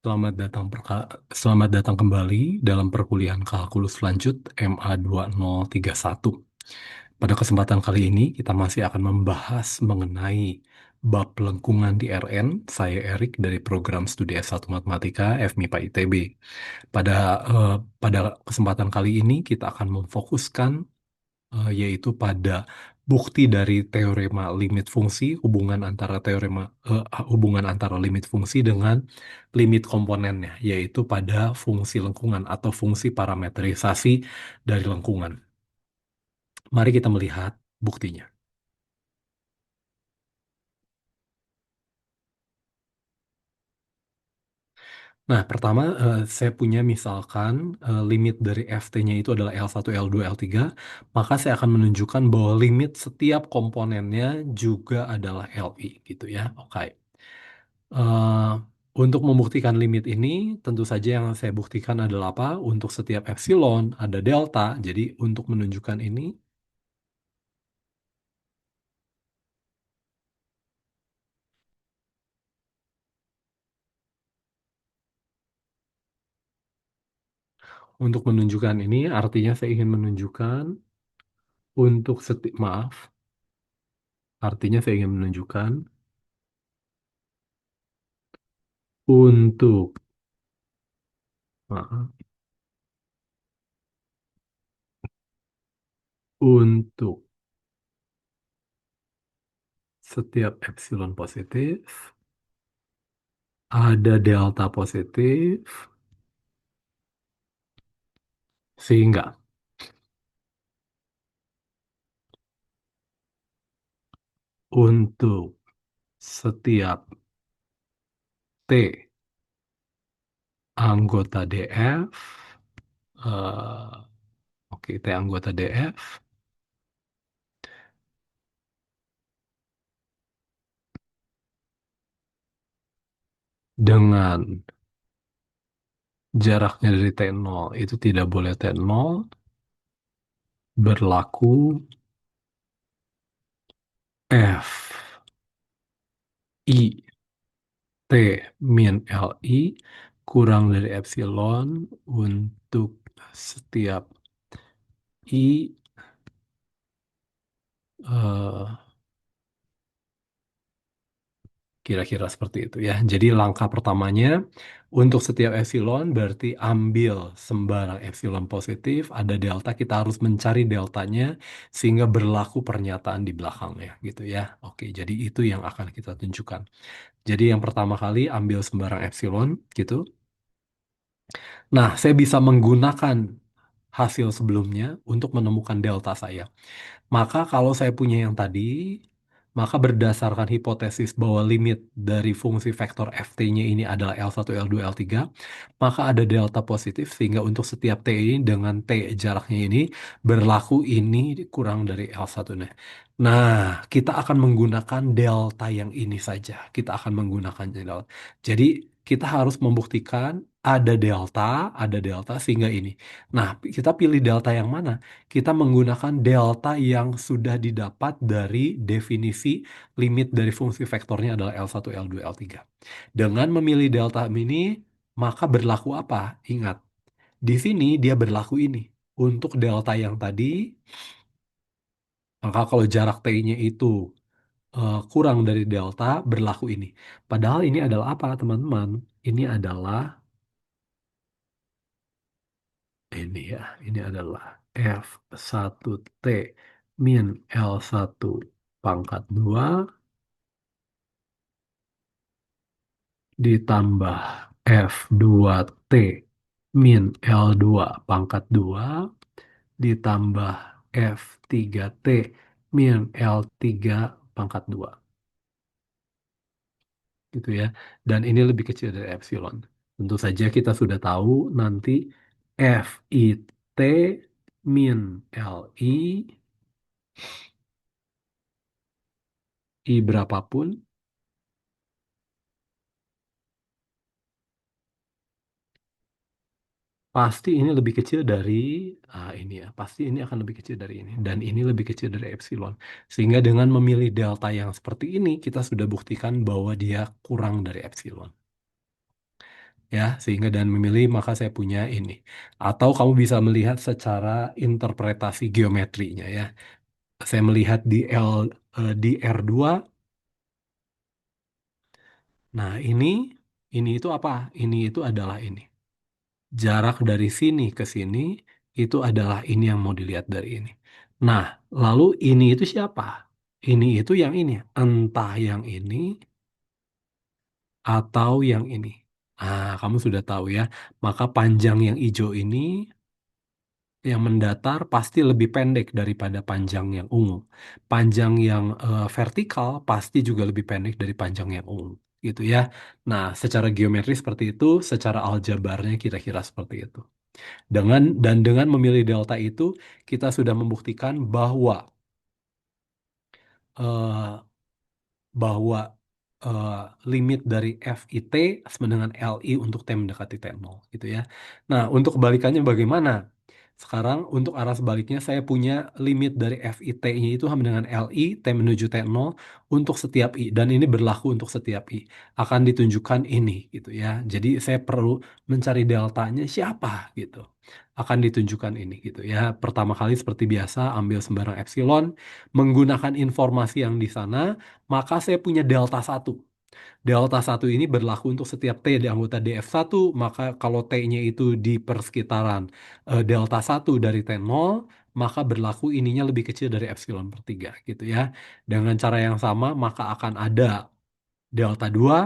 Selamat datang kembali dalam perkuliahan kalkulus lanjut MA 2031. Pada kesempatan kali ini kita masih akan membahas mengenai bab lengkungan di RN. Saya Erik dari program studi S1 Matematika FMIPA ITB. Pada kesempatan kali ini kita akan memfokuskan yaitu pada bukti dari teorema limit fungsi, hubungan antara limit fungsi dengan limit komponennya, yaitu pada fungsi lengkungan atau fungsi parametrisasi dari lengkungan. Mari kita melihat buktinya. Nah, pertama saya punya misalkan limit dari ft-nya itu adalah L1, L2, L3, maka saya akan menunjukkan bahwa limit setiap komponennya juga adalah Li gitu ya. Oke. Eh, untuk membuktikan limit ini, tentu saja yang saya buktikan adalah apa? Untuk setiap epsilon ada delta. Jadi untuk menunjukkan ini, artinya saya ingin menunjukkan untuk setiap maaf, artinya saya ingin menunjukkan untuk maaf, untuk setiap epsilon positif ada delta positif sehingga untuk setiap T anggota DF, eh, oke, T anggota DF dengan jaraknya dari T0 itu tidak boleh T0, berlaku F I T min LI kurang dari epsilon untuk setiap I, eh, kira-kira seperti itu ya. Jadi langkah pertamanya untuk setiap epsilon berarti ambil sembarang epsilon positif, ada delta, kita harus mencari deltanya sehingga berlaku pernyataan di belakangnya gitu ya. Oke, jadi itu yang akan kita tunjukkan. Jadi yang pertama kali ambil sembarang epsilon gitu. Nah, saya bisa menggunakan hasil sebelumnya untuk menemukan delta saya. Maka kalau saya punya yang tadi, maka berdasarkan hipotesis bahwa limit dari fungsi vektor ft-nya ini adalah L1, L2, L3, maka ada delta positif sehingga untuk setiap t ini dengan t jaraknya ini berlaku ini kurang dari L1. Nah, kita akan menggunakan delta yang ini saja. Kita akan menggunakan delta. Jadi, kita harus membuktikan ada delta sehingga ini. Nah, kita pilih delta yang mana? Kita menggunakan delta yang sudah didapat dari definisi limit dari fungsi vektornya adalah L1, L2, L3. Dengan memilih delta ini, maka berlaku apa? Ingat, di sini dia berlaku ini. Untuk delta yang tadi, maka kalau jarak T-nya itu kurang dari delta, berlaku ini. Padahal ini adalah apa, teman-teman? Ini adalah ini adalah F1T min L1 pangkat 2 ditambah F2T min L2 pangkat 2 ditambah F3T min L3 pangkat 2 gitu ya. Dan ini lebih kecil dari epsilon. Tentu saja kita sudah tahu nanti FIT min LI I berapapun pasti ini lebih kecil dari ini ya. Pasti ini akan lebih kecil dari ini. Dan ini lebih kecil dari epsilon. Sehingga dengan memilih delta yang seperti ini, kita sudah buktikan bahwa dia kurang dari epsilon. ya, sehingga dan memilih maka saya punya ini. Atau kamu bisa melihat secara interpretasi geometrinya ya. Saya melihat di R2. Nah, ini itu apa? Ini itu adalah ini. Jarak dari sini ke sini itu adalah ini yang mau dilihat dari ini. Nah, lalu ini itu siapa? Ini itu yang ini, entah yang ini atau yang ini. Kamu sudah tahu ya. Maka panjang yang hijau ini yang mendatar pasti lebih pendek daripada panjang yang ungu. Panjang yang vertikal pasti juga lebih pendek dari panjang yang ungu, gitu ya. Nah, secara geometri seperti itu, secara aljabarnya kira-kira seperti itu. Dan dengan memilih delta itu, kita sudah membuktikan eh, bahwa eh, limit dari FIT sama dengan LI untuk T mendekati T0 gitu ya. Nah, untuk kebalikannya bagaimana? Sekarang untuk arah sebaliknya saya punya limit dari FIT-nya itu sama dengan LI T menuju T0 untuk setiap I dan ini berlaku untuk setiap I. Akan ditunjukkan ini gitu ya. Jadi saya perlu mencari deltanya siapa gitu. Akan ditunjukkan ini gitu ya. Pertama kali seperti biasa ambil sembarang epsilon menggunakan informasi yang di sana maka saya punya delta satu. Delta satu ini berlaku untuk setiap T di anggota DF1, maka kalau T-nya itu di persekitaran delta satu dari T0, maka berlaku ininya lebih kecil dari epsilon per 3 gitu ya. Dengan cara yang sama, maka akan ada delta 2,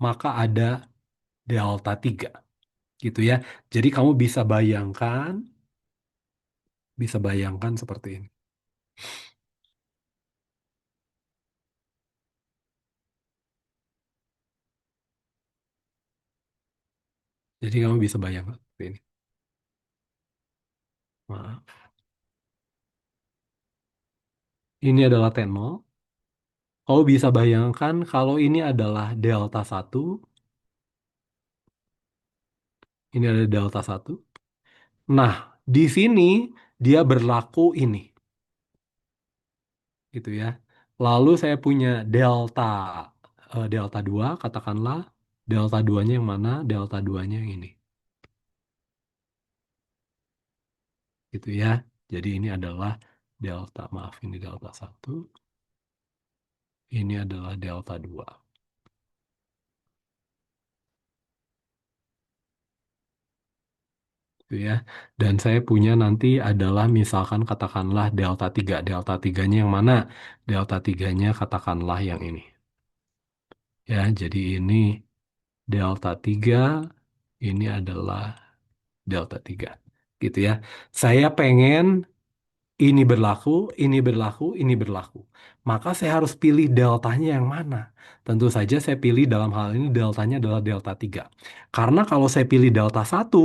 maka ada delta 3 gitu ya. Jadi kamu bisa bayangkan seperti ini. Jadi kamu bisa bayangkan seperti ini. Nah, ini adalah T0. Kau bisa bayangkan kalau ini adalah delta satu, ini ada delta satu. Nah, di sini dia berlaku ini, gitu ya. Lalu saya punya delta 2, katakanlah delta 2-nya yang mana? Delta 2-nya yang ini, gitu ya. Jadi ini adalah maaf, ini delta satu, ini adalah delta 2. Gitu ya. Dan saya punya nanti adalah misalkan katakanlah delta 3. Delta 3-nya yang mana? Delta 3-nya katakanlah yang ini. Ya, jadi ini delta 3, ini adalah delta 3. Gitu ya. Saya pengen ini berlaku, ini berlaku, ini berlaku. Maka saya harus pilih deltanya yang mana. Tentu saja saya pilih dalam hal ini deltanya adalah delta 3. Karena kalau saya pilih delta satu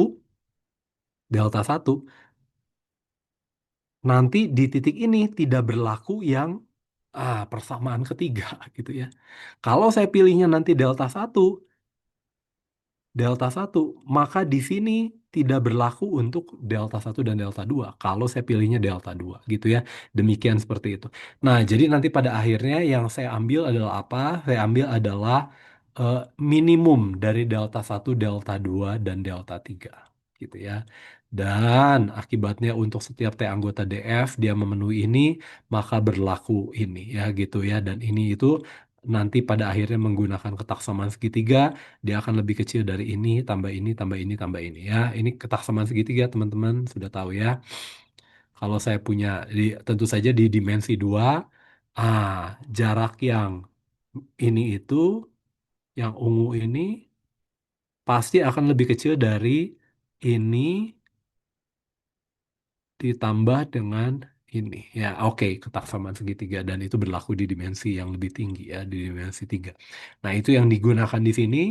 nanti di titik ini tidak berlaku yang persamaan ketiga gitu ya. Kalau saya pilihnya nanti delta satu, maka di sini tidak berlaku untuk delta satu dan delta 2 kalau saya pilihnya delta 2 gitu ya. Demikian seperti itu. Nah, jadi nanti pada akhirnya yang saya ambil adalah apa? Saya ambil adalah eh, minimum dari delta satu, delta 2 dan delta 3 gitu ya. Dan akibatnya untuk setiap T anggota DF dia memenuhi ini, maka berlaku ini ya gitu ya. Dan ini itu nanti pada akhirnya menggunakan ketaksamaan segitiga dia akan lebih kecil dari ini, tambah ini, tambah ini, tambah ini ya. Ini ketaksamaan segitiga teman-teman sudah tahu ya. Kalau saya punya tentu saja di dimensi 2, ah jarak yang ini itu, yang ungu ini pasti akan lebih kecil dari ini ditambah dengan ini. Ya, oke, ketaksamaan segitiga dan itu berlaku di dimensi yang lebih tinggi ya, di dimensi 3. Nah, itu yang digunakan di sini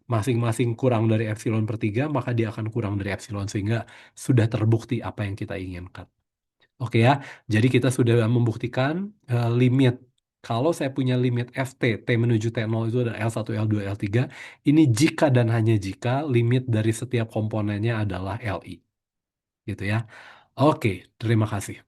masing-masing kurang dari epsilon per 3, maka dia akan kurang dari epsilon sehingga sudah terbukti apa yang kita inginkan. Oke ya, jadi kita sudah membuktikan limit. Kalau saya punya limit FT, T menuju T0 itu ada L1, L2, L3. Ini jika dan hanya jika limit dari setiap komponennya adalah LI. Gitu ya. Oke, terima kasih.